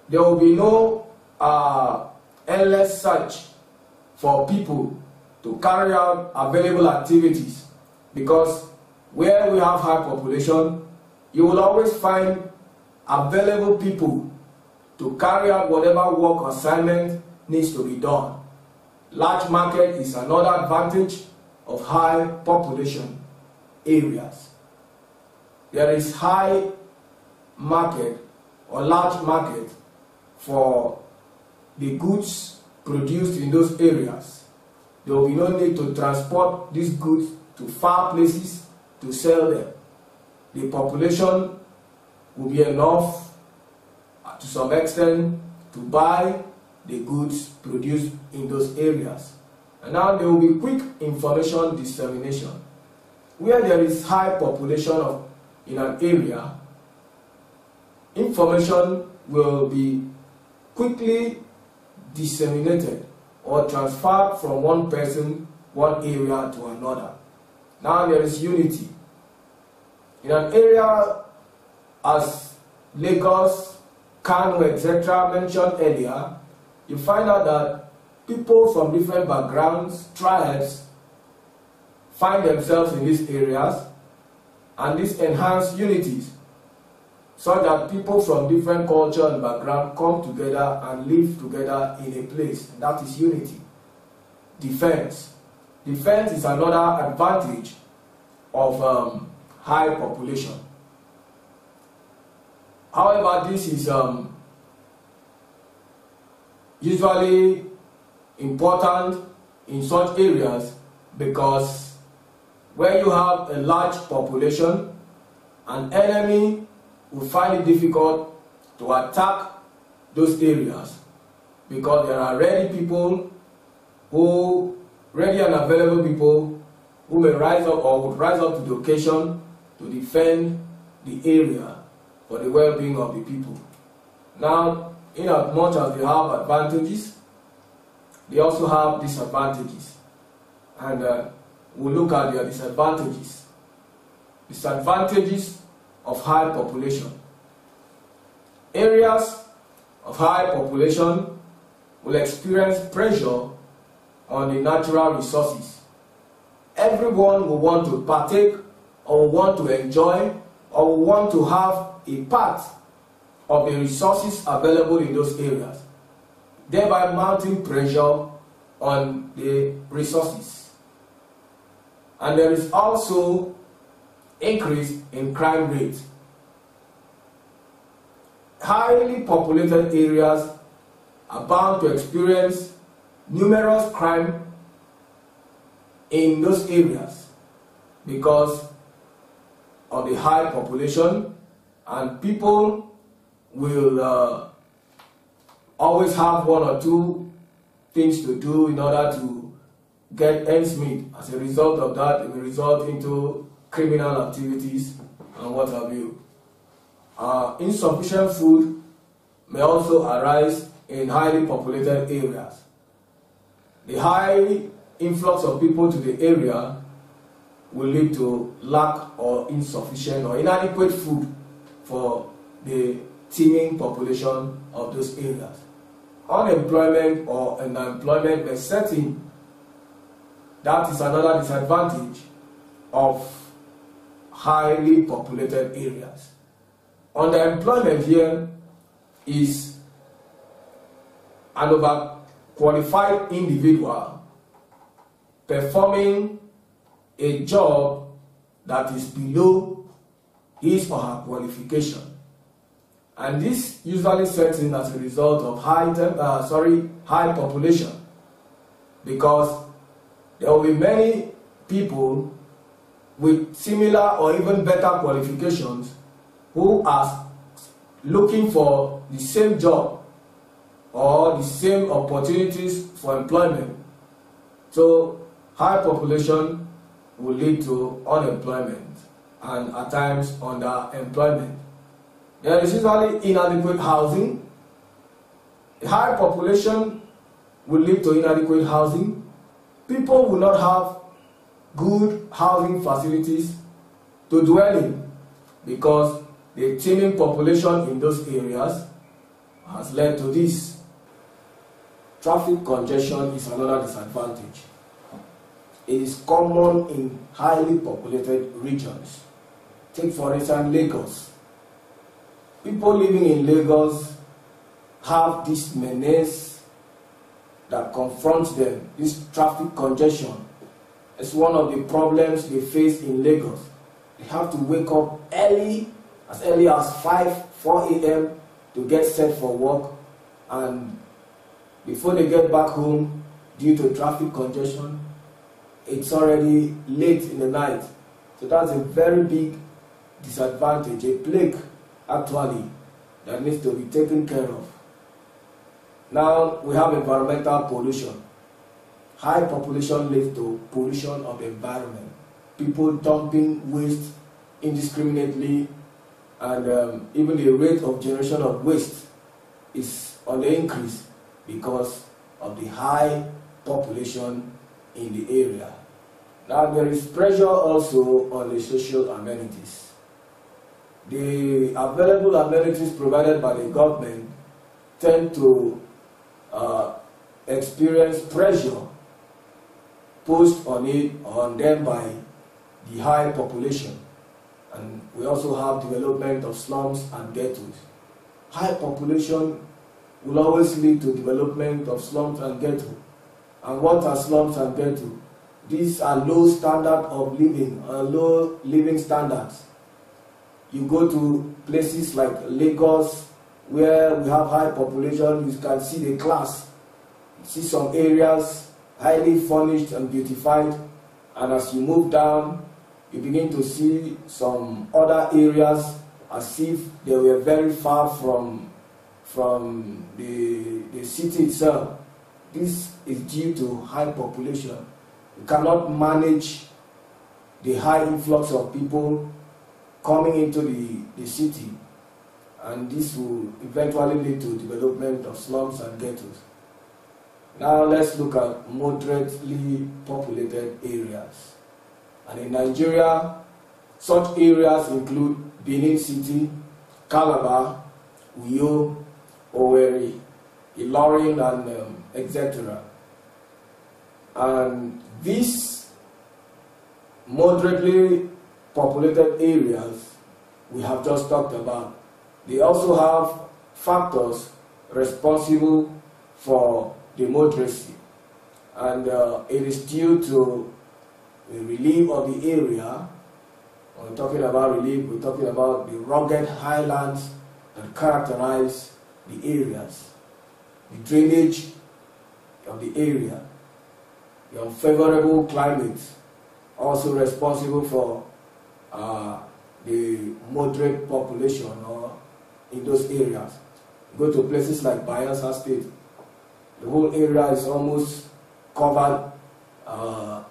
there will be no endless search for people to carry out available activities, because where we have high population, you will always find available people to carry out whatever work assignment needs to be done. Large market is another advantage of high population areas. There is high market or large market for the goods produced in those areas. There will be no need to transport these goods to far places to sell them. The population will be enough to some extent to buy the goods produced in those areas. And now there will be quick information dissemination. Where there is high population in an area, information will be quickly disseminated or transferred from one person, one area to another. Now there is unity. In an area as Lagos, Kano, etc. mentioned earlier, you find out that people from different backgrounds, tribes, find themselves in these areas, and this enhances unities, so that people from different culture and background come together and live together in a place. That is unity. Defense. Defense is another advantage of high population. However, this is usually important in such areas, because where you have a large population, an enemy will find it difficult to attack those areas, because there are ready and available people who may rise up or would rise up to the occasion to defend the area for the well-being of the people. Now, in as much as they have advantages, they also have disadvantages, and we'll look at their disadvantages. Disadvantages of high population. Areas of high population will experience pressure on the natural resources. Everyone will want to partake, or will want to enjoy, or will want to have a part of the resources available in those areas, thereby mounting pressure on the resources. And there is also increase in crime rate. Highly populated areas are bound to experience numerous crime in those areas because of the high population, and people will always have one or two things to do in order to get ends meet. As a result of that, it will result into criminal activities and what have you. Insufficient food may also arise in highly populated areas. The high influx of people to the area will lead to lack or insufficient or inadequate food for the teeming population of those areas. Unemployment or unemployment may set in. That is another disadvantage of highly populated areas. Underemployment here is an overqualified individual performing a job that is below his or her qualification. And this usually sets in as a result of high population, because there will be many people with similar or even better qualifications who are looking for the same job or the same opportunities for employment. So high population will lead to unemployment and at times underemployment. There is usually inadequate housing. A high population will lead to inadequate housing. People will not have good housing facilities to dwell in because the teeming population in those areas has led to this. Traffic congestion is another disadvantage. It is common in highly populated regions. Take for instance Lagos. People living in Lagos have this menace that confronts them, this traffic congestion. It's one of the problems they face in Lagos. They have to wake up early as 4 a.m. to get set for work, and before they get back home, due to traffic congestion, it's already late in the night. So that's a very big disadvantage, a plague actually, that needs to be taken care of. Now we have environmental pollution. High population leads to pollution of the environment. People dumping waste indiscriminately, and even the rate of generation of waste is on the increase because of the high population in the area. Now there is pressure also on the social amenities. The available amenities provided by the government tend to experience pressure posed on them by the high population. And we also have development of slums and ghettos. High population will always lead to development of slums and ghettos. And what are slums and ghettos? These are low standard of living, low living standards. You go to places like Lagos, where we have high population, you can see the class. You see some areas highly furnished and beautified, and as you move down, you begin to see some other areas as if they were very far from the city itself. This is due to high population. You cannot manage the high influx of people coming into the city, and this will eventually lead to development of slums and ghettos. Now let's look at moderately populated areas. And in Nigeria, such areas include Benin City, Calabar, Uyo, Owerri, Ilorin, and etc. And these moderately populated areas we have just talked about, they also have factors responsible for the moderacy, and it is due to the relief of the area. When we're talking about relief, we're talking about the rugged highlands that characterize the areas, the drainage of the area, the unfavorable climate, also responsible for the moderate population in those areas. Go to places like Bayelsa State, the whole area is almost covered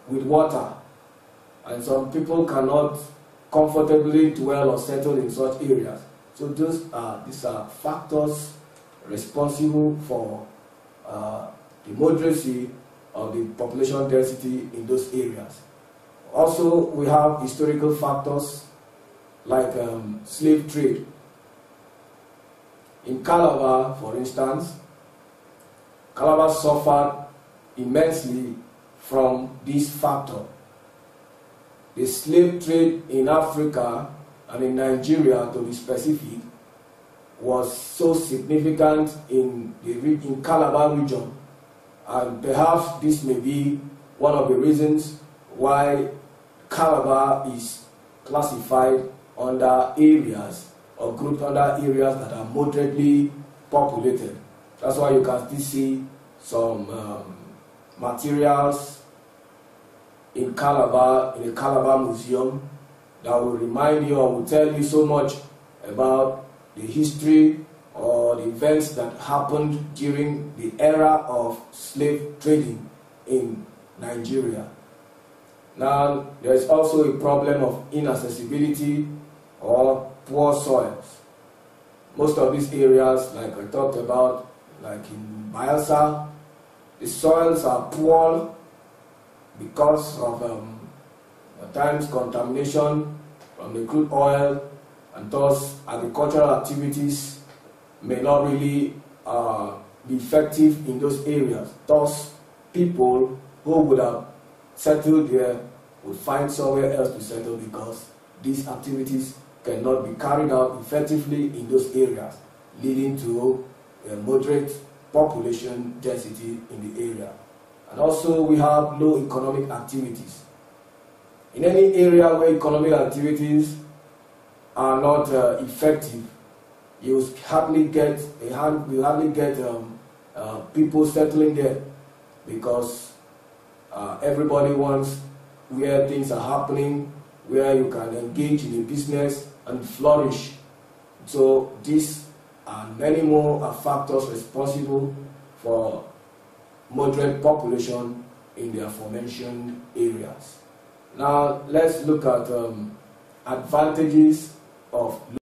with water, and some people cannot comfortably dwell or settle in such areas. So these are factors responsible for the moderacy of the population density in those areas. Also, we have historical factors like slave trade. In Calabar, for instance, Calabar suffered immensely from this factor. The slave trade in Africa and in Nigeria, to be specific, was so significant in Calabar region, and perhaps this may be one of the reasons why Calabar is classified under areas or grouped under areas that are moderately populated. That's why you can still see some materials in Calabar, in the Calabar Museum, that will remind you or will tell you so much about the history or the events that happened during the era of slave trading in Nigeria. Now, there is also a problem of inaccessibility or poor soils. Most of these areas, like I talked about, like in Bayelsa, the soils are poor because of at times contamination from the crude oil, and thus agricultural activities may not really be effective in those areas. Thus, people who would have settled there would find somewhere else to settle because these activities cannot be carried out effectively in those areas, leading to a moderate population density in the area. And also we have low economic activities. In any area where economic activities are not effective, you hardly get people settling there because everybody wants where things are happening, where you can engage in a business and flourish. So these and many more are factors responsible for moderate population in the aforementioned areas. Now let's look at advantages of